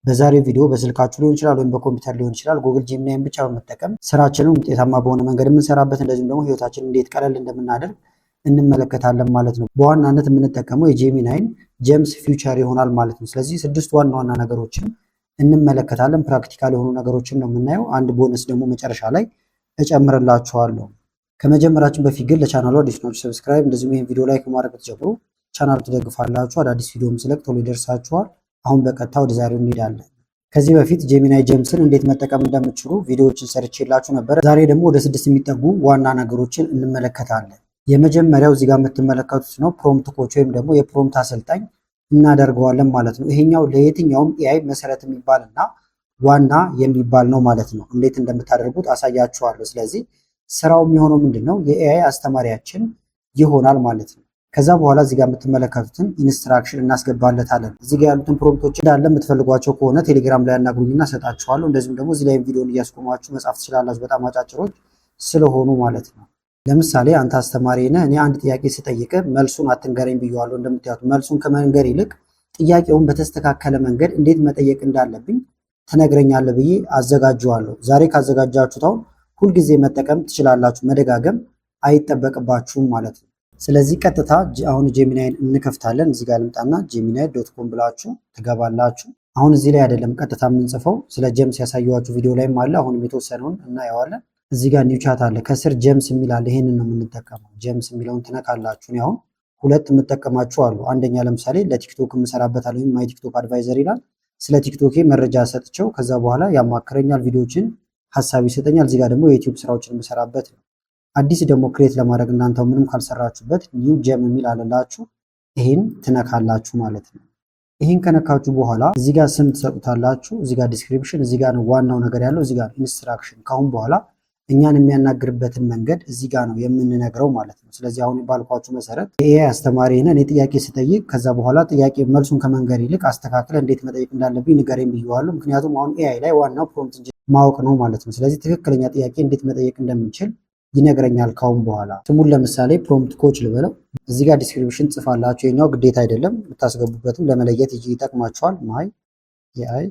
በዛሬው ቪዲዮ በስልካችሁ ሊሆን ይችላል ወይም በኮምፒውተር ሊሆን ይችላል ጉግል ጄሚናይን ብቻ በመጠቀም ስራችንን ውጤታማ በሆነ መንገድ የምንሰራበት እንደዚሁም ደግሞ ህይወታችንን እንዴት ቀለል እንደምናደርግ እንመለከታለን ማለት ነው። በዋናነት የምንጠቀመው የጄሚናይን ጀምስ ፊውቸር ይሆናል ማለት ነው። ስለዚህ 6 ዋና ዋና ነገሮችን እንመለከታለን። ፕራክቲካል የሆኑ ነገሮችን ነው የምናየው። አንድ ቦነስ ደግሞ መጨረሻ ላይ እጨምርላችኋለሁ። ከመጀመራችን በፊት ግን ለቻናሉ አዲስ ናችሁ ሰብስክራይብ፣ እንደዚሁም ይሄን ቪዲዮ ላይክ ማድረግ ብትጀምሩ ቻናሉ ትደግፋላችሁ። አዳዲስ ቪዲዮም ስለቅ ቶሎ ይደርሳችኋል። አሁን በቀጥታ ወደ ዛሬው እንሄዳለን። ከዚህ በፊት ጄሚናይ ጀምስን እንዴት መጠቀም እንደምትችሉ ቪዲዮዎችን ሰርቼላችሁ ነበር። ዛሬ ደግሞ ወደ 6 የሚጠጉ ዋና ነገሮችን እንመለከታለን። የመጀመሪያው እዚህ ጋር የምትመለከቱት ነው ፕሮምፕት ኮች ወይም ደግሞ የፕሮምፕት አሰልጣኝ እናደርገዋለን ማለት ነው። ይሄኛው ለየትኛውም ኤአይ መሰረት የሚባልና ዋና የሚባል ነው ማለት ነው። እንዴት እንደምታደርጉት አሳያችኋለሁ። ስለዚህ ስራው የሚሆነው ምንድነው? የኤአይ አስተማሪያችን ይሆናል ማለት ነው። ከዛ በኋላ እዚህ ጋር የምትመለከቱትን ኢንስትራክሽን እናስገባለታለን። እዚህ ጋር ያሉትን ፕሮምፕቶች እንዳለ የምትፈልጓቸው ከሆነ ቴሌግራም ላይ ያናግሩኝና ሰጣችኋለሁ። እንደዚሁም ደግሞ እዚህ ላይ ቪዲዮን እያስቆማችሁ መጻፍ ትችላላችሁ። በጣም አጫጭሮች ስለሆኑ ማለት ነው። ለምሳሌ አንተ አስተማሪ ነህ፣ እኔ አንድ ጥያቄ ስጠይቅ መልሱን አትንገረኝ ብየዋለሁ። እንደምታዩት መልሱን ከመንገር ይልቅ ጥያቄውን በተስተካከለ መንገድ እንዴት መጠየቅ እንዳለብኝ ትነግረኛለህ ብዬ አዘጋጀዋለሁ። ዛሬ ካዘጋጃችሁት አሁን ሁልጊዜ መጠቀም ትችላላችሁ። መደጋገም አይጠበቅባችሁም ማለት ነው። ስለዚህ ቀጥታ አሁን ጄሚናይን እንከፍታለን። እዚህ ጋር ልምጣና gemini.com ብላችሁ ትገባላችሁ። አሁን እዚህ ላይ አይደለም ቀጥታ የምንጽፈው፣ ስለ ጀምስ ያሳየኋችሁ ቪዲዮ ላይም አለ። አሁንም የተወሰነውን እናየዋለን። እዚህ ጋር ኒው ቻት አለ፣ ከስር ጀምስ የሚል አለ። ይሄንን ነው የምንጠቀመው። ጀምስ የሚለውን ትነካላችሁ። አሁን ሁለት የምጠቀማችሁ አሉ። አንደኛ ለምሳሌ ለቲክቶክ የምሰራበታለሁ ወይም ማይ ቲክቶክ አድቫይዘር ይላል። ስለ ቲክቶክ መረጃ ሰጥቸው ከዛ በኋላ ያማክረኛል፣ ቪዲዮዎችን ሀሳብ ይሰጠኛል። እዚህ ጋር ደግሞ የዩቲዩብ ስራዎችን የምሰራበት ነው። አዲስ ደግሞ ክሬት ለማድረግ እናንተው ምንም ካልሰራችሁበት ኒው ጀም የሚል አለላችሁ። ይሄን ትነካላችሁ ማለት ነው። ይሄን ከነካችሁ በኋላ እዚህ ጋር ስም ትሰጡታላችሁ። እዚህ ጋር ዲስክሪፕሽን፣ እዚህ ጋር ነው ዋናው ነገር ያለው። እዚህ ጋር ኢንስትራክሽን፣ ካሁን በኋላ እኛን የሚያናግርበትን መንገድ እዚህ ጋር ነው የምንነግረው ማለት ነው። ስለዚህ አሁን ባልኳችሁ መሰረት የኤአይ አስተማሪ ነን። እኔ ጥያቄ ስጠይቅ ከዛ በኋላ ጥያቄ መልሱን ከመንገር ይልቅ አስተካክለ እንዴት መጠየቅ እንዳለብኝ ንገረኝ ብየዋለሁ። ምክንያቱም አሁን ኤአይ ላይ ዋናው ፕሮምፕት ማወቅ ነው ማለት ነው። ስለዚህ ትክክለኛ ጥያቄ እንዴት መጠየቅ እንደምንችል ይነግረኛል ካሁን በኋላ። ስሙን ለምሳሌ ፕሮምፕት ኮች ልበለው። እዚህ ጋር ዲስክሪፕሽን ጽፋላችሁ። የኛው ግዴታ አይደለም፣ ብታስገቡበትም ለመለየት ይጠቅማችኋል። ማይ ኤአይ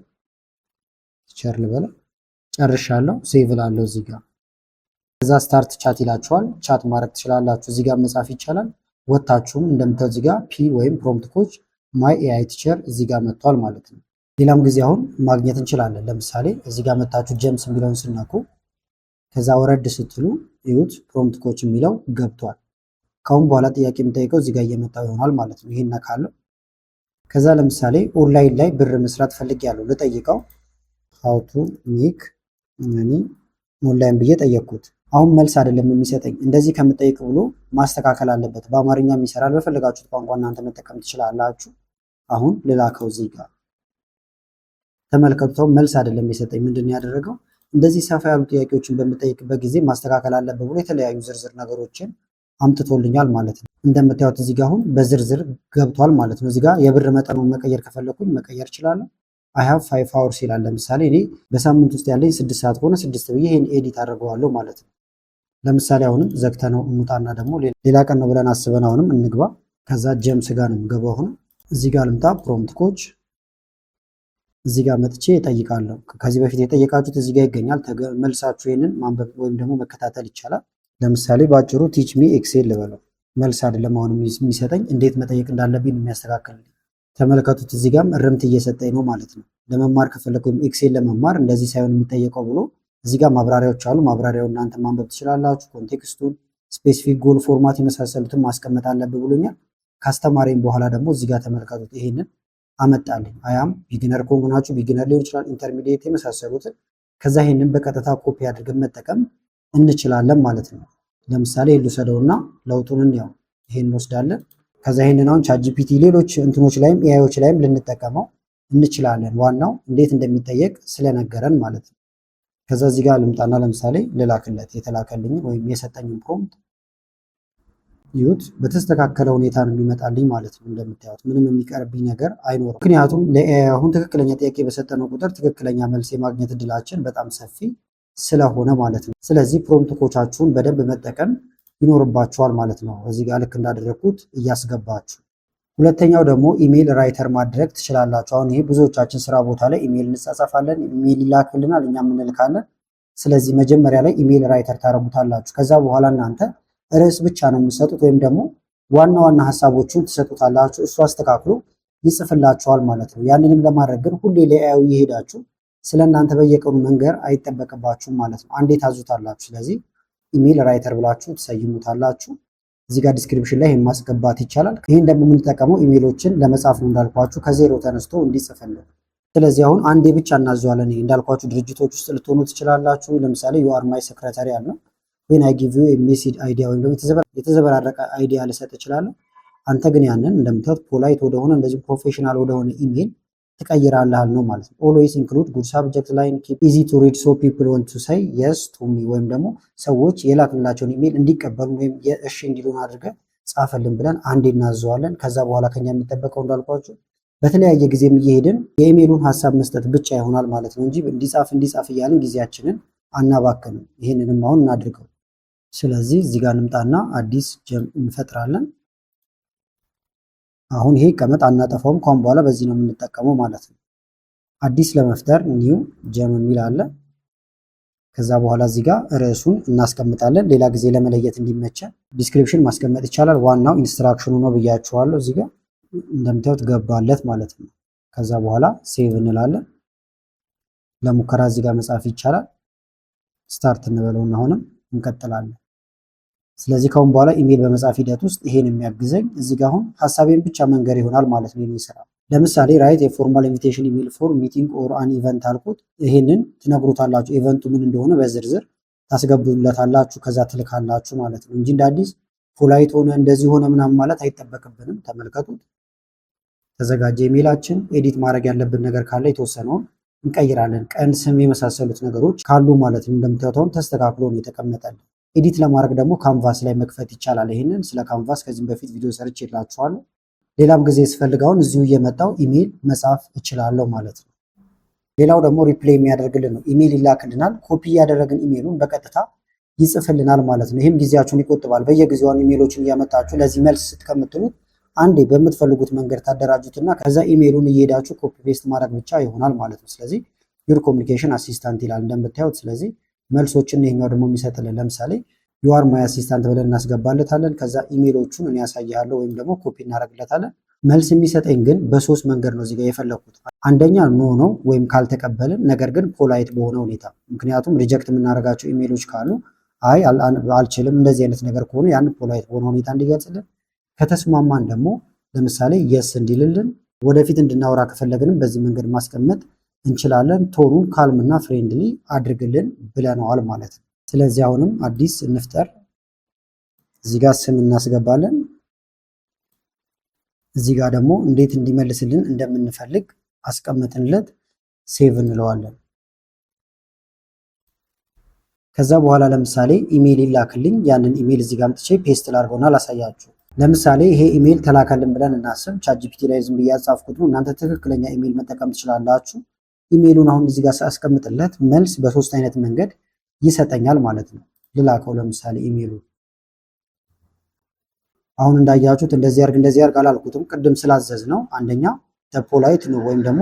ቲቸር ልበለው። ጨርሻለሁ። ሴቭ ላለው እዚህ ጋር ከዛ ስታርት ቻት ይላችኋል። ቻት ማድረግ ትችላላችሁ። እዚህ ጋር መጻፍ ይቻላል። ወታችሁም እንደምታዩት እዚህ ጋር ፒ ወይም ፕሮምፕት ኮች ማይ ኤአይ ቲቸር እዚህ ጋር መጥቷል ማለት ነው። ሌላም ጊዜ አሁን ማግኘት እንችላለን። ለምሳሌ እዚህ ጋር መጣችሁ ጀምስ የሚለውን ስነኩ ከዛ ወረድ ስትሉ ይሁት ፕሮምፕት ኮች የሚለው ገብቷል። ካሁን በኋላ ጥያቄ የምጠይቀው እዚህ ጋር እየመጣው ይሆናል ማለት ነው። ይሄን ነካለው። ከዛ ለምሳሌ ኦንላይን ላይ ብር መስራት ፈልጌያለሁ ልጠይቀው how to make money ኦንላይን ብዬ ጠየቅኩት። አሁን መልስ አይደለም የሚሰጠኝ። እንደዚህ ከምጠይቅ ብሎ ማስተካከል አለበት። በአማርኛም ይሰራል። በፈለጋችሁት ቋንቋ እናንተ መጠቀም ትችላላችሁ። አሁን ልላከው እዚህ ጋር ተመልከቱት። መልስ አይደለም የሰጠኝ። ምንድን ያደረገው እንደዚህ ሰፋ ያሉ ጥያቄዎችን በምጠይቅበት ጊዜ ማስተካከል አለበት ብሎ የተለያዩ ዝርዝር ነገሮችን አምጥቶልኛል ማለት ነው። እንደምታዩት እዚህ ጋር አሁን በዝርዝር ገብቷል ማለት ነው። እዚህ ጋር የብር መጠኑን መቀየር ከፈለኩኝ መቀየር እችላለሁ። I have 5 hours ይላል። ለምሳሌ እኔ በሳምንት ውስጥ ያለኝ 6 ሰዓት ከሆነ 6 ብዬ ይሄን ኤዲት አድርገዋለሁ ማለት ነው። ለምሳሌ አሁንም ዘግተነው እንውጣና ደግሞ ሌላ ቀን ነው ብለን አስበን አሁንም እንግባ። ከዛ ጀምስ ጋር ነው የምገባው። አሁን እዚህ ጋር ልምጣ። ፕሮምፕት ኮች እዚህ ጋር መጥቼ እጠይቃለሁ። ከዚህ በፊት የጠየቃችሁት እዚህ ጋር ይገኛል። መልሳችሁ ይሄንን ማንበብ ወይም ደግሞ መከታተል ይቻላል። ለምሳሌ ባጭሩ ቲች ሚ ኤክሴል ልበለው። መልስ አይደለም አሁን የሚሰጠኝ፣ እንዴት መጠየቅ እንዳለብኝ የሚያስተካክልልኝ። ተመልከቱት። እዚህ ጋርም እርምት እየሰጠኝ ነው ማለት ነው። ለመማር ከፈለኩኝ ኤክሴል ለመማር እንደዚህ ሳይሆን የሚጠየቀው ብሎ እዚህ ጋር ማብራሪያዎች አሉ። ማብራሪያው እናንተ ማንበብ ትችላላችሁ። ኮንቴክስቱን፣ ስፔሲፊክ ጎል፣ ፎርማት የመሳሰሉትን ማስቀመጥ አለብህ ብሎኛል። ካስተማሪኝ በኋላ ደግሞ እዚህ ጋር ተመልከቱት። ይሄንን አመጣልኝ። አያም ቢጊነር ከሆናችሁ ቢጊነር ሊሆን ይችላል፣ ኢንተርሚዲየት የመሳሰሉትን። ከዛ ይሄንን በቀጥታ ኮፒ አድርገን መጠቀም እንችላለን ማለት ነው። ለምሳሌ ልውሰደውና ለውጡን እንየው። ይሄን እንወስዳለን። ከዛ ይሄንን አሁን ቻትጂፒቲ ሌሎች እንትኖች ላይም ኤአይዎች ላይም ልንጠቀመው እንችላለን። ዋናው እንዴት እንደሚጠየቅ ስለነገረን ማለት ነው። ከዛ እዚህ ጋር ልምጣና ለምሳሌ ልላክለት የተላከልኝ ወይም የሰጠኝን ፕሮምፕት ይሁት በተስተካከለ ሁኔታ ነው የሚመጣልኝ ማለት ነው። እንደምታዩት ምንም የሚቀርብኝ ነገር አይኖርም። ምክንያቱም ለኤአይ አሁን ትክክለኛ ጥያቄ በሰጠነው ቁጥር ትክክለኛ መልስ የማግኘት እድላችን በጣም ሰፊ ስለሆነ ማለት ነው። ስለዚህ ፕሮምፕት ኮቻችሁን በደንብ መጠቀም ይኖርባችኋል ማለት ነው። እዚህ ጋር ልክ እንዳደረግኩት እያስገባችሁ ሁለተኛው ደግሞ ኢሜል ራይተር ማድረግ ትችላላችሁ። አሁን ይሄ ብዙዎቻችን ስራ ቦታ ላይ ኢሜል እንጻጻፋለን፣ ኢሜል ይላክልናል፣ እኛም እንልካለን። ስለዚህ መጀመሪያ ላይ ኢሜል ራይተር ታረጉታላችሁ። ከዛ በኋላ እናንተ ርዕስ ብቻ ነው የምትሰጡት ወይም ደግሞ ዋና ዋና ሀሳቦቹን ትሰጡታላችሁ። እሱ አስተካክሎ ይጽፍላችኋል ማለት ነው። ያንንም ለማድረግ ግን ሁሌ ለኤአዩ እየሄዳችሁ ስለ እናንተ በየቀኑ መንገር አይጠበቅባችሁም ማለት ነው። አንዴ ታዙታላችሁ። ስለዚህ ኢሜል ራይተር ብላችሁ ትሰይሙታላችሁ። እዚህ ጋር ዲስክሪፕሽን ላይ ማስገባት ይቻላል። ይህን ደግሞ የምንጠቀመው ኢሜሎችን ለመጻፍ ነው እንዳልኳችሁ ከዜሮ ተነስቶ እንዲጽፍልን። ስለዚህ አሁን አንዴ ብቻ እናዘዋለን። እንዳልኳችሁ ድርጅቶች ውስጥ ልትሆኑ ትችላላችሁ። ለምሳሌ ዩ አር ማይ ሰክረታሪ ያልነው ወይን አይ ጊቭ ዩ ሜሴጅ አይዲያ ወይም ደግሞ የተዘበራረቀ አይዲያ ልሰጥ እችላለሁ። አንተ ግን ያንን እንደምታዩት ፖላይት ወደሆነ እንደዚህ ፕሮፌሽናል ወደሆነ ኢሜል ትቀይራለህ ነው ማለት ነው። ኦልዌይስ ኢንክሉድ ጉድ ሳብጀክት ላይን ኪፕ ኢዚ ቱ ሪድ ሶ ፒፕል ዋንት ቱ ሴይ የስ ቱ ሚ ወይም ደግሞ ሰዎች የላክንላቸውን ኢሜል እንዲቀበሉ ወይም እሺ እንዲሉን አድርገህ ጻፈልን ብለን አንዴ እናዘዋለን። ከዛ በኋላ ከኛ የሚጠበቀው እንዳልኳችሁ በተለያየ ጊዜም እየሄድን የኢሜሉን ሀሳብ መስጠት ብቻ ይሆናል ማለት ነው እንጂ እንዲጻፍ እያልን ጊዜያችንን አናባክንም። ይህንንም አሁን እናድርገው። ስለዚህ እዚህ ጋር እንምጣና አዲስ ጀም እንፈጥራለን። አሁን ይሄ ቀመጥ አናጠፋውም። ከአሁን በኋላ በዚህ ነው የምንጠቀመው ማለት ነው። አዲስ ለመፍጠር ኒው ጀም የሚል አለ። ከዛ በኋላ እዚህ ጋር ርዕሱን እናስቀምጣለን። ሌላ ጊዜ ለመለየት እንዲመቸን ዲስክሪፕሽን ማስቀመጥ ይቻላል። ዋናው ኢንስትራክሽኑ ነው ብያችኋለሁ። እዚህ ጋር እንደምታዩት ገባለት ማለት ነው። ከዛ በኋላ ሴቭ እንላለን። ለሙከራ እዚህ ጋር መጻፍ ይቻላል። ስታርት እንበለውና አሁንም እንቀጥላለን። ስለዚህ ከአሁን በኋላ ኢሜል በመጻፍ ሂደት ውስጥ ይሄን የሚያግዘኝ እዚህ ጋር አሁን ሀሳቤን ብቻ መንገር ይሆናል ማለት ነው። ይሄን ስራ ለምሳሌ ራይት የፎርማል ኢንቪቴሽን ኢሜል ፎር ሚቲንግ ኦር አን ኢቨንት አልኩት። ይሄንን ትነግሩታላችሁ። ኢቨንቱ ምን እንደሆነ በዝርዝር ታስገቡለታላችሁ። ከዛ ትልካላችሁ ማለት ነው እንጂ እንደ አዲስ ፖላይት ሆነ እንደዚህ ሆነ ምናምን ማለት አይጠበቅብንም። ተመልከቱት። ተዘጋጀ ኢሜላችን። ኤዲት ማድረግ ያለብን ነገር ካለ የተወሰነውን እንቀይራለን። ቀን፣ ስም የመሳሰሉት ነገሮች ካሉ ማለት ነው። እንደምታዩት አሁን ተስተካክሎ ነው የተቀመጠልን። ኤዲት ለማድረግ ደግሞ ካንቫስ ላይ መክፈት ይቻላል። ይህንን ስለ ካንቫስ ከዚህም በፊት ቪዲዮ ሰርች የላችኋለሁ። ሌላም ጊዜ ስፈልጋውን እዚሁ እየመጣው ኢሜል መጻፍ እችላለሁ ማለት ነው። ሌላው ደግሞ ሪፕሌይ የሚያደርግልን ነው። ኢሜል ይላክልናል። ኮፒ እያደረግን ኢሜሉን በቀጥታ ይጽፍልናል ማለት ነው። ይህም ጊዜያችሁን ይቆጥባል። በየጊዜውን ኢሜሎችን እያመጣችሁ ለዚህ መልስ ስትከምትሉት አንዴ በምትፈልጉት መንገድ ታደራጁትና ከዛ ኢሜሉን እየሄዳችሁ ኮፒ ፔስት ማድረግ ብቻ ይሆናል ማለት ነው። ስለዚህ ዩር ኮሚኒኬሽን አሲስታንት ይላል እንደምታዩት። ስለዚህ መልሶችን ይሄኛው ደግሞ የሚሰጥልን ለምሳሌ ዩ አር ማይ አሲስታንት ብለን እናስገባለታለን። ከዛ ኢሜሎቹን እኔ ያሳያለሁ ወይም ደግሞ ኮፒ እናደርግለታለን። መልስ የሚሰጠኝ ግን በሶስት መንገድ ነው እዚጋ የፈለኩት። አንደኛ ኖ ነው ወይም ካልተቀበልን፣ ነገር ግን ፖላይት በሆነ ሁኔታ። ምክንያቱም ሪጀክት የምናደርጋቸው ኢሜሎች ካሉ አይ አልችልም እንደዚህ አይነት ነገር ከሆነ ያን ፖላይት በሆነ ሁኔታ እንዲገልጽልን፣ ከተስማማን ደግሞ ለምሳሌ የስ እንዲልልን፣ ወደፊት እንድናወራ ከፈለግንም በዚህ መንገድ ማስቀመጥ እንችላለን። ቶኑን ካልም እና ፍሬንድሊ አድርግልን ብለነዋል ማለት ነው። ስለዚህ አሁንም አዲስ እንፍጠር። እዚህ ጋር ስም እናስገባለን። እዚህ ጋር ደግሞ እንዴት እንዲመልስልን እንደምንፈልግ አስቀምጥንለት ሴቭ እንለዋለን። ከዛ በኋላ ለምሳሌ ኢሜል ይላክልኝ። ያንን ኢሜል እዚህ ጋር አምጥቼ ፔስት ላድርገውና ላሳያችሁ። ለምሳሌ ይሄ ኢሜል ተላከልን ብለን እናስብ። ቻትጂፒቲ ላይ ዝም ብዬ ያጻፍኩት ነው። እናንተ ትክክለኛ ኢሜል መጠቀም ትችላላችሁ። ኢሜሉን አሁን እዚህ ጋር ሳስቀምጥለት መልስ በሶስት አይነት መንገድ ይሰጠኛል ማለት ነው። ልላከው ለምሳሌ ኢሜሉ አሁን እንዳያችሁት እንደዚህ አድርግ አላልኩትም። ቅድም ስላዘዝ ነው። አንደኛ ፖላይት ነው ወይም ደግሞ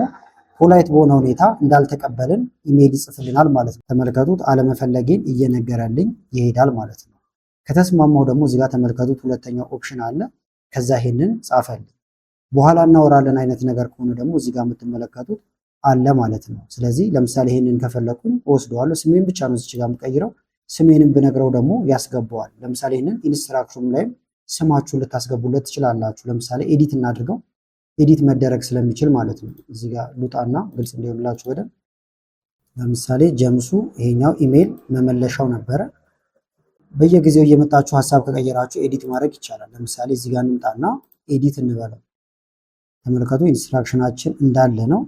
ፖላይት በሆነ ሁኔታ እንዳልተቀበልን ኢሜል ይጽፍልናል ማለት ነው። ተመልከቱት። አለመፈለጌን እየነገረልኝ ይሄዳል ማለት ነው። ከተስማማው ደግሞ እዚህ ጋር ተመልከቱት። ሁለተኛው ኦፕሽን አለ። ከዛ ይሄንን ጻፈልኝ። በኋላ እናወራለን አይነት ነገር ከሆነ ደግሞ እዚህ ጋር የምትመለከቱት አለ ማለት ነው። ስለዚህ ለምሳሌ ይሄንን ከፈለኩኝ ወስደዋለሁ። ስሜን ብቻ ነው እዚህ ጋር የምቀይረው። ስሜንን ብነግረው ደግሞ ያስገባዋል። ለምሳሌ ይሄንን ኢንስትራክሽኑ ላይም ስማችሁን ልታስገቡለት ትችላላችሁ። ለምሳሌ ኤዲት እናድርገው። ኤዲት መደረግ ስለሚችል ማለት ነው። እዚህ ጋር ሉጣና ግልጽ እንዲሆንላችሁ በደንብ ለምሳሌ ጀምሱ ይሄኛው ኢሜል መመለሻው ነበረ። በየጊዜው እየመጣችሁ ሀሳብ ከቀየራችሁ ኤዲት ማድረግ ይቻላል። ለምሳሌ እዚህ ጋር እንምጣና ኤዲት እንበለው። ተመልከቱ ኢንስትራክሽናችን እንዳለ ነው።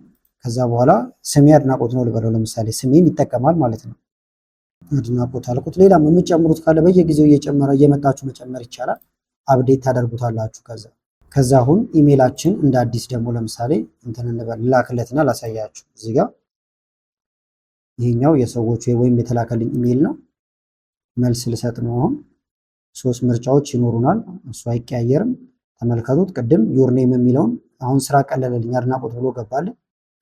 ከዛ በኋላ ስሜ አድናቆት ነው ልበለው። ለምሳሌ ስሜን ይጠቀማል ማለት ነው። አድናቆት አልኩት። ሌላም የምትጨምሩት ካለ በየጊዜው እየመጣችሁ መጨመር ይቻላል። አፕዴት ታደርጉታላችሁ። ከዛ አሁን ኢሜላችን እንደ አዲስ ደግሞ ለምሳሌ እንትን እንበል ላክለትና ላሳያችሁ። እዚህ ጋር ይሄኛው የሰዎቹ ወይም የተላከልኝ ኢሜል ነው። መልስ ልሰጥ ነው። አሁን ሶስት ምርጫዎች ይኖሩናል። እሱ አይቀያየርም። ተመልከቱት። ቅድም ዩር ኔም የሚለውን አሁን ስራ ቀለለልኝ አድናቆት ብሎ ገባልን፣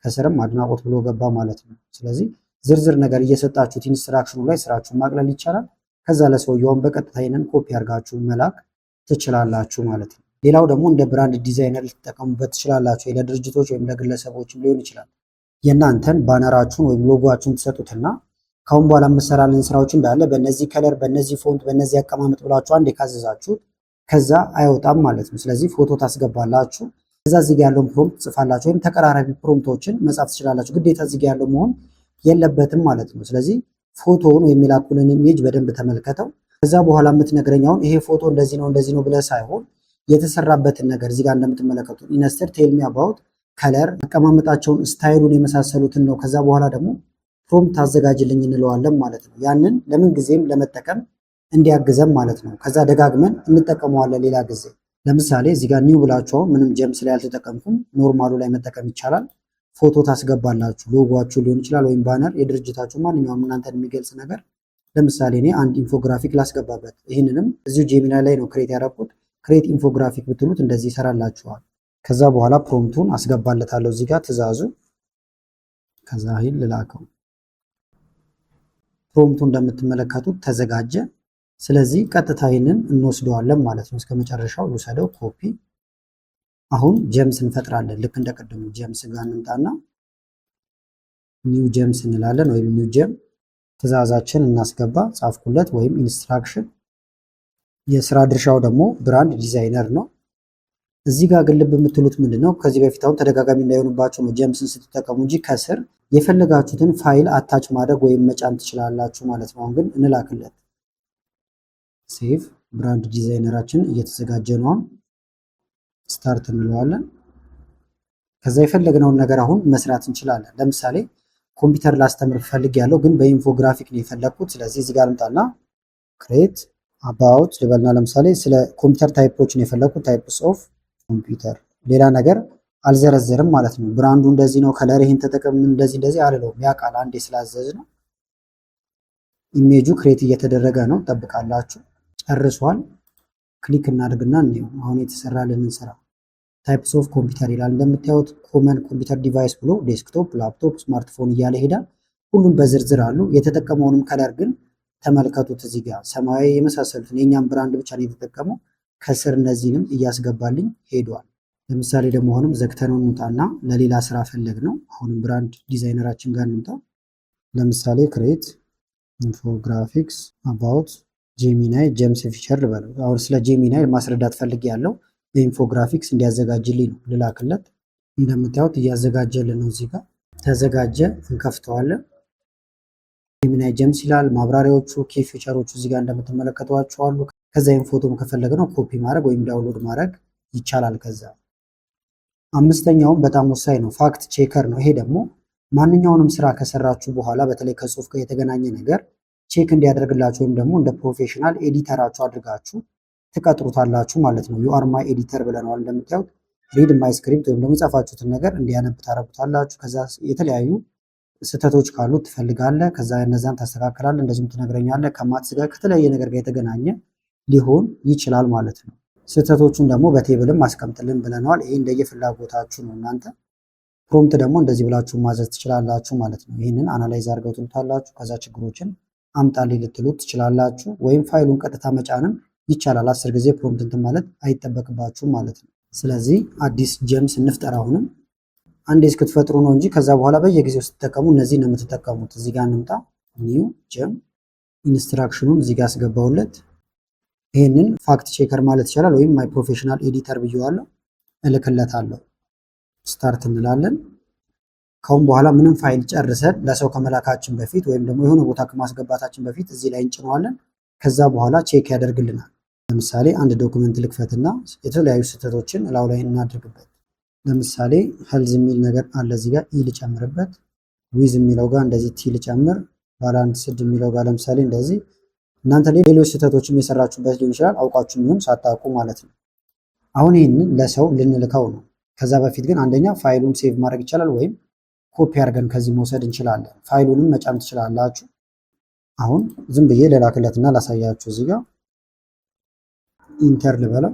ከስርም አድናቆት ብሎ ገባ ማለት ነው። ስለዚህ ዝርዝር ነገር እየሰጣችሁት ኢንስትራክሽኑ ላይ ስራችሁን ማቅለል ይቻላል። ከዛ ለሰውየውን በቀጥታ ይህንን ኮፒ አድርጋችሁ መላክ ትችላላችሁ ማለት ነው። ሌላው ደግሞ እንደ ብራንድ ዲዛይነር ልትጠቀሙበት ትችላላችሁ። ለድርጅቶች ወይም ለግለሰቦችም ሊሆን ይችላል። የእናንተን ባነራችሁን ወይም ሎጎችሁን ትሰጡትና ካሁን በኋላ የምሰራልን ስራዎች እንዳለ በእነዚህ ከለር፣ በእነዚህ ፎንት፣ በእነዚህ አቀማመጥ ብላችሁ አንዴ ካዘዛችሁት ከዛ አይወጣም ማለት ነው። ስለዚህ ፎቶ ታስገባላችሁ። ከዛ እዚህ ጋር ያለውን ፕሮምፕት ጽፋላችሁ ወይም ተቀራራቢ ፕሮምፕቶችን መጻፍ ትችላላችሁ። ግዴታ እዚህ ጋር ያለው መሆን የለበትም ማለት ነው። ስለዚህ ፎቶውን ወይም የላኩልን ኢሜጅ በደንብ ተመልከተው። ከዛ በኋላ የምትነግረኝ አሁን ይሄ ፎቶ እንደዚህ ነው ብለህ ሳይሆን የተሰራበትን ነገር እዚህ ጋር እንደምትመለከቱት ኢንስተር ቴል ሚ አባውት ከለር፣ አቀማመጣቸውን፣ ስታይሉን የመሳሰሉትን ነው። ከዛ በኋላ ደግሞ ፕሮምፕት አዘጋጅልኝ እንለዋለን ማለት ነው። ያንን ለምን ጊዜም ለመጠቀም እንዲያግዘን ማለት ነው። ከዛ ደጋግመን እንጠቀመዋለን ሌላ ጊዜ። ለምሳሌ እዚህ ጋር ኒው ብላችሁ ምንም ጀምስ ላይ አልተጠቀምኩም፣ ኖርማሉ ላይ መጠቀም ይቻላል። ፎቶ ታስገባላችሁ፣ ሎጎዋችሁ ሊሆን ይችላል ወይም ባነር፣ የድርጅታችሁ ማንኛውም እናንተን የሚገልጽ ነገር። ለምሳሌ እኔ አንድ ኢንፎግራፊክ ላስገባበት። ይህንንም እዚሁ ጄሚናይ ላይ ነው ክሬት ያደረኩት። ክሬት ኢንፎግራፊክ ብትሉት እንደዚህ ይሰራላችኋል። ከዛ በኋላ ፕሮምፕቱን አስገባለታለሁ እዚህ ጋር ትእዛዙ። ከዛ ይሄን ልላከው። ፕሮምፕቱ እንደምትመለከቱት ተዘጋጀ። ስለዚህ ቀጥታ ይህንን እንወስደዋለን ማለት ነው። እስከ መጨረሻው ልውሰደው፣ ኮፒ። አሁን ጀምስ እንፈጥራለን። ልክ እንደ ቀደሙ ጀምስ ጋር እንምጣና ኒው ጀምስ እንላለን፣ ወይም ኒው ጀም ትእዛዛችን እናስገባ። ጻፍኩለት ወይም ኢንስትራክሽን። የስራ ድርሻው ደግሞ ብራንድ ዲዛይነር ነው። እዚህ ጋር ግን ልብ የምትሉት ምንድን ነው? ከዚህ በፊት አሁን ተደጋጋሚ እንዳይሆንባችሁ ነው ጀምስን ስትጠቀሙ እንጂ ከስር የፈለጋችሁትን ፋይል አታች ማድረግ ወይም መጫን ትችላላችሁ ማለት ነው። አሁን ግን እንላክለት። ሴቭ ብራንድ ዲዛይነራችን እየተዘጋጀ ነው። ስታርት እንለዋለን። ከዛ የፈለግነውን ነገር አሁን መስራት እንችላለን። ለምሳሌ ኮምፒውተር ላስተምር ፈልግ ያለው ግን በኢንፎግራፊክ ነው የፈለግኩት። ስለዚህ እዚህ ጋር ልምጣና ክሬት አባውት ልበልና ለምሳሌ ስለ ኮምፒውተር ታይፖች ነው የፈለግኩት። ታይፕስ ኦፍ ኮምፒውተር፣ ሌላ ነገር አልዘረዘርም ማለት ነው። ብራንዱ እንደዚህ ነው፣ ከለር ይህን ተጠቀም፣ እንደዚህ አልለውም። ያ ቃል አንዴ ስላዘዝ ነው። ኢሜጁ ክሬት እየተደረገ ነው፣ ጠብቃላችሁ። ጨርሷል። ክሊክ እናድርግና እንየው አሁን የተሰራልንን ስራ። ታይፕስ ኦፍ ኮምፒውተር ይላል። እንደምታዩት ኮመን ኮምፒውተር ዲቫይስ ብሎ ዴስክቶፕ፣ ላፕቶፕ፣ ስማርትፎን እያለ ይሄዳል። ሁሉም በዝርዝር አሉ። የተጠቀመውንም ከለር ግን ተመልከቱት። እዚህ ጋር ሰማያዊ የመሳሰሉትን የእኛም ብራንድ ብቻ ነው የተጠቀመው። ከስር እነዚህንም እያስገባልኝ ሄዷል። ለምሳሌ ደግሞ አሁንም ዘግተነው እንውጣና ለሌላ ስራ ፈለግ ነው። አሁንም ብራንድ ዲዛይነራችን ጋር እንምጣ። ለምሳሌ ክሬት ኢንፎግራፊክስ አባውት ጄሚናይ ጀምስ ፊቸር ልበለው። አሁን ስለ ጄሚናይ ማስረዳት ፈልግ ያለው በኢንፎግራፊክስ እንዲያዘጋጅልኝ ነው። ልላክለት። እንደምታዩት እያዘጋጀልን ነው። እዚህ ጋር ተዘጋጀ። እንከፍተዋለን። ጄሚናይ ጀምስ ይላል። ማብራሪያዎቹ ኪ ፊቸሮቹ እዚህ ጋር እንደምትመለከቷቸው አሉ። ከዛ ይህን ፎቶም ከፈለገ ነው ኮፒ ማድረግ ወይም ዳውንሎድ ማድረግ ይቻላል። ከዛ አምስተኛውም በጣም ወሳኝ ነው፣ ፋክት ቼከር ነው። ይሄ ደግሞ ማንኛውንም ስራ ከሰራችሁ በኋላ በተለይ ከጽሁፍ ጋር የተገናኘ ነገር ቼክ እንዲያደርግላችሁ ወይም ደግሞ እንደ ፕሮፌሽናል ኤዲተራችሁ አድርጋችሁ ትቀጥሩታላችሁ ማለት ነው። ዩአር ማይ ኤዲተር ብለነዋል። እንደምታዩት ሪድ ማይ ስክሪፕት ወይም ደግሞ የጻፋችሁትን ነገር እንዲያነብ ታረጉታላችሁ። ከዛ የተለያዩ ስህተቶች ካሉ ትፈልጋለህ፣ ከዛ እነዛን ታስተካክላለህ። እንደዚሁም ትነግረኛለህ። ከማትስ ጋር ከተለያየ ነገር ጋር የተገናኘ ሊሆን ይችላል ማለት ነው። ስህተቶቹን ደግሞ በቴብልም አስቀምጥልን ብለነዋል። ይሄ እንደየፍላጎታችሁ ነው እናንተ። ፕሮምፕት ደግሞ እንደዚህ ብላችሁ ማዘዝ ትችላላችሁ ማለት ነው። ይህንን አናላይዝ አድርገው ትሉታላችሁ። ከዛ ችግሮችን አምጣልኝ ልትሉት ትችላላችሁ። ወይም ፋይሉን ቀጥታ መጫንም ይቻላል። 10 ጊዜ ፕሮምፕት እንትን ማለት አይጠበቅባችሁም ማለት ነው። ስለዚህ አዲስ ጀምስ እንፍጠር። አሁንም አንዴ እስክትፈጥሩ ነው እንጂ ከዛ በኋላ በየጊዜው ስትጠቀሙ እነዚህ ነው የምትጠቀሙት። እዚህ ጋር እንምጣ። ኒው ጀም ኢንስትራክሽኑን እዚህ ጋር አስገባውለት። ይህንን ፋክት ቼከር ማለት ይቻላል ወይም ማይ ፕሮፌሽናል ኤዲተር ብየዋለሁ። እልክለታለሁ። ስታርት እንላለን። ካሁን በኋላ ምንም ፋይል ጨርሰን ለሰው ከመላካችን በፊት ወይም ደግሞ የሆነ ቦታ ከማስገባታችን በፊት እዚህ ላይ እንጭነዋለን። ከዛ በኋላ ቼክ ያደርግልናል። ለምሳሌ አንድ ዶክመንት ልክፈትና የተለያዩ ስህተቶችን እላው ላይ እናድርግበት። ለምሳሌ ሄልዝ የሚል ነገር አለ እዚህ ጋር ኢ ልጨምርበት። ዊዝ የሚለው ጋር እንደዚህ ቲ ልጨምር። ባላንስድ የሚለው ጋር ለምሳሌ እንደዚህ። እናንተ ሌሎች ስህተቶችም የሰራችሁበት ሊሆን ይችላል፣ አውቃችሁ የሚሆን ሳታውቁ ማለት ነው። አሁን ይህንን ለሰው ልንልከው ነው። ከዛ በፊት ግን አንደኛ ፋይሉን ሴቭ ማድረግ ይቻላል ወይም ኮፒ አድርገን ከዚህ መውሰድ እንችላለን። ፋይሉንም መጫን ትችላላችሁ። አሁን ዝም ብዬ ልላክለትና ላሳያችሁ። እዚህ ጋር ኢንተር ልበለው።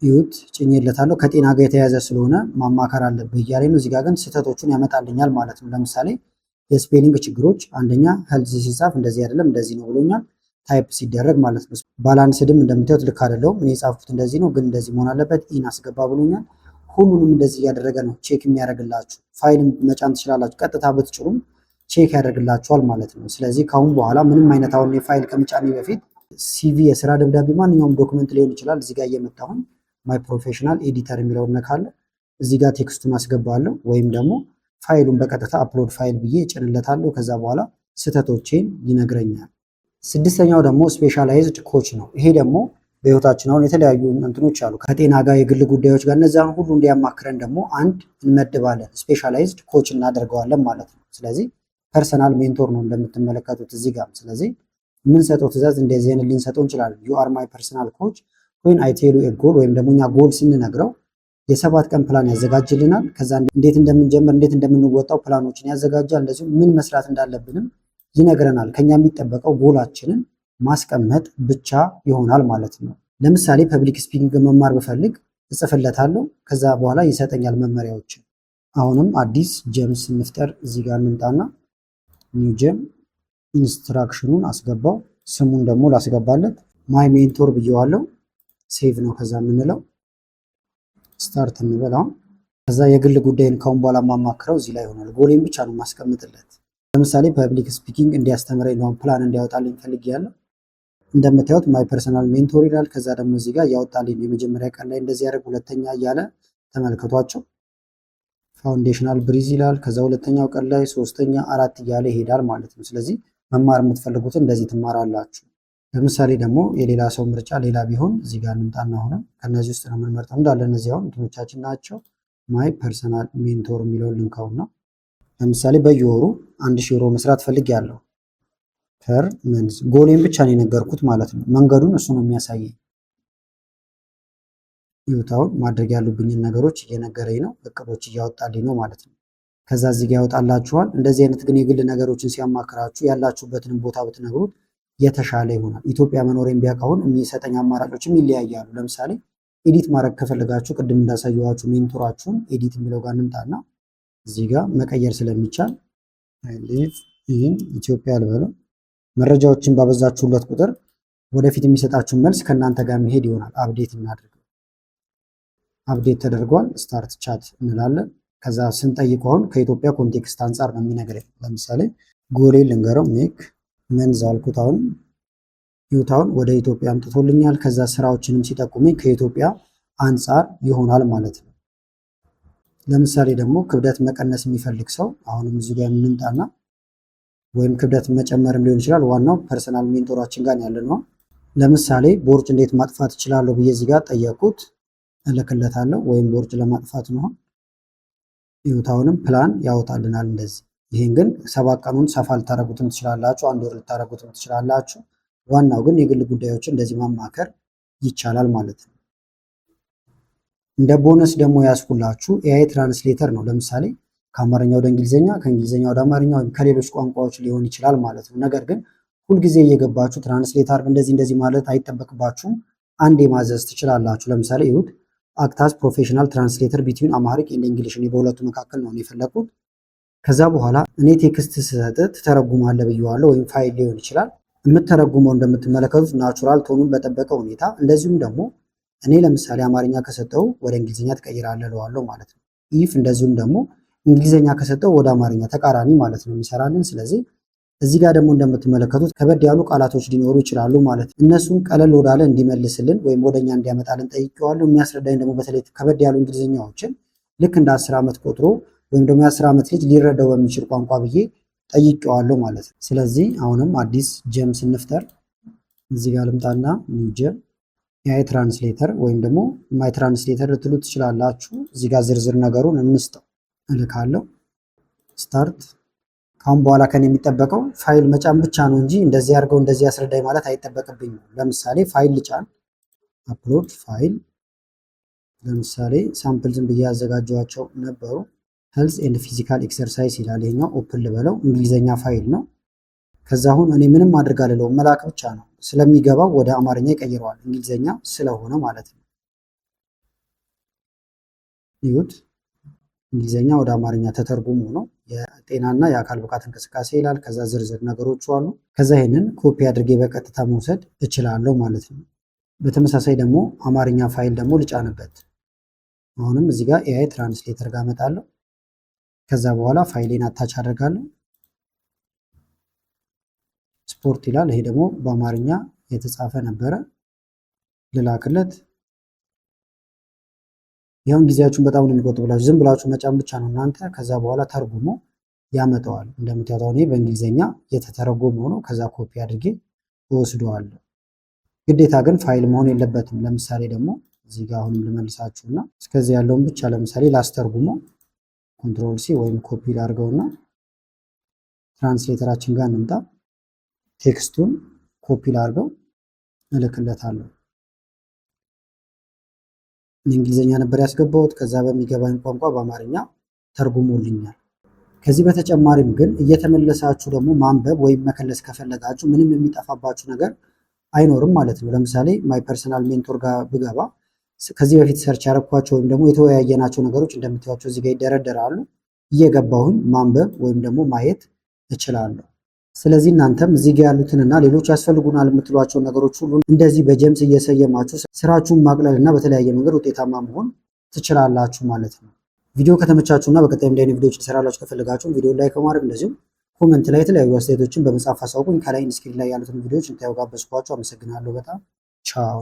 ይሁት ጭኜለታለሁ። ከጤና ጋር የተያያዘ ስለሆነ ማማከር አለብህ እያለ ነው። እዚህ ጋር ግን ስህተቶቹን ያመጣልኛል ማለት ነው። ለምሳሌ የስፔሊንግ ችግሮች፣ አንደኛ ሄልዝ ሲጻፍ እንደዚህ አይደለም እንደዚህ ነው ብሎኛል። ታይፕ ሲደረግ ማለት ነው። ባላንስድም እንደምታዩት ልክ አይደለውም። እኔ የጻፍኩት እንደዚህ ነው ግን እንደዚህ መሆን አለበት። ኢን አስገባ ብሎኛል። ሁሉንም እንደዚህ እያደረገ ነው ቼክ የሚያደርግላችሁ። ፋይልም መጫን ትችላላችሁ። ቀጥታ ብትጭሩም ቼክ ያደርግላችኋል ማለት ነው። ስለዚህ ከአሁን በኋላ ምንም አይነት አሁን የፋይል ከመጫኔ በፊት ሲቪ፣ የስራ ደብዳቤ፣ ማንኛውም ዶክመንት ሊሆን ይችላል። እዚህ ጋር እየመጣሁን ማይ ፕሮፌሽናል ኤዲተር የሚለውን ነካለ። እዚህ ጋር ቴክስቱን አስገባለሁ ወይም ደግሞ ፋይሉን በቀጥታ አፕሎድ ፋይል ብዬ እጭንለታለሁ። ከዛ በኋላ ስህተቶቼን ይነግረኛል። ስድስተኛው ደግሞ ስፔሻላይዝድ ኮች ነው። ይሄ ደግሞ በህይወታችን አሁን የተለያዩ እንትኖች አሉ ከጤና ጋር የግል ጉዳዮች ጋር እነዚያን ሁሉ እንዲያማክረን ደግሞ አንድ እንመድባለን፣ ስፔሻላይዝድ ኮች እናደርገዋለን ማለት ነው። ስለዚህ ፐርሰናል ሜንቶር ነው እንደምትመለከቱት እዚህ ጋር። ስለዚህ የምንሰጠው ትእዛዝ እንደዚህ አይነት ልንሰጠው እንችላለን። ዩ አር ማይ ፐርሰናል ኮች ወይም አይ ቴል ዩ ኤ ጎል፣ ወይም ደግሞ እኛ ጎል ስንነግረው የ7 ቀን ፕላን ያዘጋጅልናል። ከዛ እንዴት እንደምንጀምር እንዴት እንደምንወጣው ፕላኖችን ያዘጋጃል። እንደዚሁም ምን መስራት እንዳለብንም ይነግረናል። ከኛ የሚጠበቀው ጎላችንን ማስቀመጥ ብቻ ይሆናል ማለት ነው። ለምሳሌ ፐብሊክ ስፒኪንግ መማር ብፈልግ እጽፍለታለሁ። ከዛ በኋላ ይሰጠኛል መመሪያዎችን። አሁንም አዲስ ጀምስ እንፍጠር። እዚህ ጋር እንምጣና ኒው ጀም ኢንስትራክሽኑን አስገባው። ስሙን ደግሞ ላስገባለት ማይ ሜንቶር ብየዋለው። ሴቭ ነው ከዛ የምንለው ስታርት እንበላው። ከዛ የግል ጉዳይን ካሁን በኋላ ማማክረው እዚህ ላይ ይሆናል። ጎሌን ብቻ ነው ማስቀምጥለት። ለምሳሌ ፐብሊክ ስፒኪንግ እንዲያስተምረኝ ነው ፕላን እንዲያወጣልኝ ፈልጌያለሁ። እንደምታዩት ማይ ፐርሰናል ሜንቶር ይላል። ከዛ ደግሞ እዚህ ጋር ያወጣልኝ የመጀመሪያ ቀን ላይ እንደዚህ ያደርግ፣ ሁለተኛ እያለ ተመልከቷቸው። ፋውንዴሽናል ብሪዝ ይላል። ከዛ ሁለተኛው ቀን ላይ ሶስተኛ፣ አራት እያለ ይሄዳል ማለት ነው። ስለዚህ መማር የምትፈልጉትን እንደዚህ ትማራላችሁ። ለምሳሌ ደግሞ የሌላ ሰው ምርጫ ሌላ ቢሆን እዚህ ጋር እንምጣና ሆነ ከነዚህ ውስጥ ነው የምንመርጠው። እንዳለ እነዚህ አሁን እንትኖቻችን ናቸው። ማይ ፐርሰናል ሜንቶር የሚለውን ልንካውና ለምሳሌ በየወሩ 1000 ዩሮ መስራት ፈልጌያለሁ። ፐር መንዝ ጎሌን ብቻ ነው የነገርኩት ማለት ነው። መንገዱን እሱ ነው የሚያሳየኝ። ይውታውን ማድረግ ያሉብኝን ነገሮች እየነገረኝ ነው። እቅዶች እያወጣልኝ ነው ማለት ነው። ከዛ እዚህ ጋር ያወጣላችኋል። እንደዚህ አይነት ግን የግል ነገሮችን ሲያማክራችሁ ያላችሁበትን ቦታ ብትነግሩት የተሻለ ይሆናል። ኢትዮጵያ መኖሬን ቢያውቃውን የሚሰጠኝ አማራጮችም ይለያያሉ። ለምሳሌ ኤዲት ማድረግ ከፈለጋችሁ ቅድም እንዳሳየኋችሁ ሜንቶራችሁን ኤዲት የሚለው ጋር እንምጣና እዚህ ጋር መቀየር ስለሚቻል ይህን ኢትዮጵያ ልበለው። መረጃዎችን ባበዛችሁለት ቁጥር ወደፊት የሚሰጣችሁን መልስ ከእናንተ ጋር መሄድ ይሆናል። አፕዴት እናድርገው። አፕዴት ተደርጓል። ስታርት ቻት እንላለን። ከዛ ስንጠይቀው አሁን ከኢትዮጵያ ኮንቴክስት አንጻር ነው የሚነግረኝ። ለምሳሌ ጎሌ ልንገረው ሜክ መንዝ አልኩት። አሁን ዩታውን ወደ ኢትዮጵያ አምጥቶልኛል። ከዛ ስራዎችንም ሲጠቁመኝ ከኢትዮጵያ አንጻር ይሆናል ማለት ነው። ለምሳሌ ደግሞ ክብደት መቀነስ የሚፈልግ ሰው አሁንም እዚህ ጋር የምንምጣና ወይም ክብደት መጨመርም ሊሆን ይችላል። ዋናው ፐርሰናል ሜንቶራችን ጋር ያለ ነው። ለምሳሌ ቦርጭ እንዴት ማጥፋት እችላለሁ ብዬ እዚህ ጋር ጠየቁት፣ እልክለታለሁ። ወይም ቦርጭ ለማጥፋት ነው። ዩታውንም ፕላን ያወጣልናል እንደዚህ። ይህን ግን 7 ቀኑን ሰፋ ልታረጉትም ትችላላችሁ፣ 1 ወር ልታረጉትም ትችላላችሁ። ዋናው ግን የግል ጉዳዮችን እንደዚህ ማማከር ይቻላል ማለት ነው። እንደ ቦነስ ደግሞ ያስኩላችሁ ኤአይ ትራንስሌተር ነው። ለምሳሌ ከአማርኛ ወደ እንግሊዝኛ፣ ከእንግሊዝኛ ወደ አማርኛ ወይም ከሌሎች ቋንቋዎች ሊሆን ይችላል ማለት ነው። ነገር ግን ሁልጊዜ እየገባችሁ ትራንስሌት አድርግ እንደዚህ ማለት አይጠበቅባችሁም። አንዴ ማዘዝ ትችላላችሁ። ለምሳሌ ይሁት አክታስ ፕሮፌሽናል ትራንስሌተር ቢትዊን አማሪክ ኤንድ እንግሊሽ፣ በሁለቱ መካከል ነው የፈለኩት። ከዛ በኋላ እኔ ቴክስት ስሰጥ ትተረጉማለህ ብየዋለሁ፣ ወይም ፋይል ሊሆን ይችላል። የምተረጉመው እንደምትመለከቱት ናቹራል ቶኑን በጠበቀ ሁኔታ፣ እንደዚሁም ደግሞ እኔ ለምሳሌ አማርኛ ከሰጠው ወደ እንግሊዝኛ ትቀይራለህ እለዋለሁ ማለት ነው። ኢፍ እንደዚሁም ደግሞ እንግሊዝኛ ከሰጠው ወደ አማርኛ ተቃራኒ ማለት ነው የሚሰራልን። ስለዚህ እዚህ ጋር ደግሞ እንደምትመለከቱት ከበድ ያሉ ቃላቶች ሊኖሩ ይችላሉ ማለት ነው። እነሱን ቀለል ወዳለ እንዲመልስልን ወይም ወደኛ እንዲያመጣልን ጠይቄዋለሁ። የሚያስረዳኝ ደግሞ በተለይ ከበድ ያሉ እንግሊዝኛዎችን ልክ እንደ 10 ዓመት ቆጥሮ ወይም ደግሞ የ10 ዓመት ልጅ ሊረዳው በሚችል ቋንቋ ብዬ ጠይቄዋለሁ ማለት ነው። ስለዚህ አሁንም አዲስ ጀም ስንፍጠር እዚህ ጋር ልምጣና ኒው ጀም ኤአይ ትራንስሌተር ወይም ደግሞ ማይ ትራንስሌተር ልትሉ ትችላላችሁ። እዚህ ጋር ዝርዝር ነገሩን እንስጠው፣ እልካለሁ። ስታርት። ካሁን በኋላ ከኔ የሚጠበቀው ፋይል መጫን ብቻ ነው እንጂ እንደዚህ አድርገው እንደዚህ ያስረዳኝ ማለት አይጠበቅብኝም። ለምሳሌ ፋይል ልጫን፣ አፕሎድ ፋይል። ለምሳሌ ሳምፕል ዝም ብዬ ያዘጋጀኋቸው ነበሩ። ሄልዝ ኤንድ ፊዚካል ኤክሰርሳይዝ ይላል። ይሄኛው ኦፕን ልበለው፣ እንግሊዘኛ ፋይል ነው። ከዛ አሁን እኔ ምንም አድርግ አልለውም፣ መላክ ብቻ ነው። ስለሚገባው ወደ አማርኛ ይቀይረዋል፣ እንግሊዘኛ ስለሆነ ማለት ነው። ይሁት እንግሊዘኛ ወደ አማርኛ ተተርጉሞ ነው። የጤናና የአካል ብቃት እንቅስቃሴ ይላል። ከዛ ዝርዝር ነገሮች አሉ። ከዛ ይህንን ኮፒ አድርጌ በቀጥታ መውሰድ እችላለሁ ማለት ነው። በተመሳሳይ ደግሞ አማርኛ ፋይል ደግሞ ልጫንበት። አሁንም እዚህ ጋር ኤአይ ትራንስሌተር ጋር እመጣለሁ። ከዛ በኋላ ፋይሌን አታች አደርጋለሁ። ስፖርት ይላል። ይሄ ደግሞ በአማርኛ የተጻፈ ነበረ። ልላክለት። ይሁን ጊዜያችሁን በጣም ነው የሚቆጥብላችሁ። ዝም ብላችሁ መጫን ብቻ ነው እናንተ። ከዛ በኋላ ተርጉሞ ያመጣዋል። እንደምታዩት እኔ በእንግሊዘኛ የተተረጎመው ነው። ከዛ ኮፒ አድርጌ እወስደዋለሁ። ግዴታ ግን ፋይል መሆን የለበትም። ለምሳሌ ደግሞ እዚህ ጋር አሁንም ልመልሳችሁና እስከዚህ ያለውን ብቻ ለምሳሌ ላስተርጉሞ ኮንትሮል ሲ ወይም ኮፒ ላድርገውና ትራንስሌተራችን ጋር እንምጣ። ቴክስቱን ኮፒ ላድርገው እልክለታለሁ። እንግሊዘኛ ነበር ያስገባሁት። ከዛ በሚገባኝ ቋንቋ በአማርኛ ተርጉሞልኛል። ከዚህ በተጨማሪም ግን እየተመለሳችሁ ደግሞ ማንበብ ወይም መከለስ ከፈለጋችሁ ምንም የሚጠፋባችሁ ነገር አይኖርም ማለት ነው። ለምሳሌ ማይ ፐርሰናል ሜንቶር ጋር ብገባ ከዚህ በፊት ሰርች ያደረኳቸው ወይም ደግሞ የተወያየናቸው ነገሮች እንደምታዩቸው እዚህ ጋር ይደረደራሉ። እየገባሁኝ ማንበብ ወይም ደግሞ ማየት እችላለሁ። ስለዚህ እናንተም እዚህ ጋር ያሉትንና ሌሎች ያስፈልጉናል የምትሏቸውን ነገሮች ሁሉ እንደዚህ በጀምስ እየሰየማችሁ ስራችሁን ማቅለል እና በተለያየ መንገድ ውጤታማ መሆን ትችላላችሁ ማለት ነው። ቪዲዮ ከተመቻችሁና በቀጣይም እንዲህ አይነት ቪዲዮዎች እንሰራላችሁ ከፈለጋችሁ ቪዲዮ ላይክ በማድረግ እንደዚሁም ኮመንት ላይ የተለያዩ አስተያየቶችን በመጻፍ አሳውቁኝ። ከላይ ስክሪን ላይ ያሉትን ቪዲዮዎች እንታዩ ጋበዝኳችሁ። አመሰግናለሁ በጣም ቻው።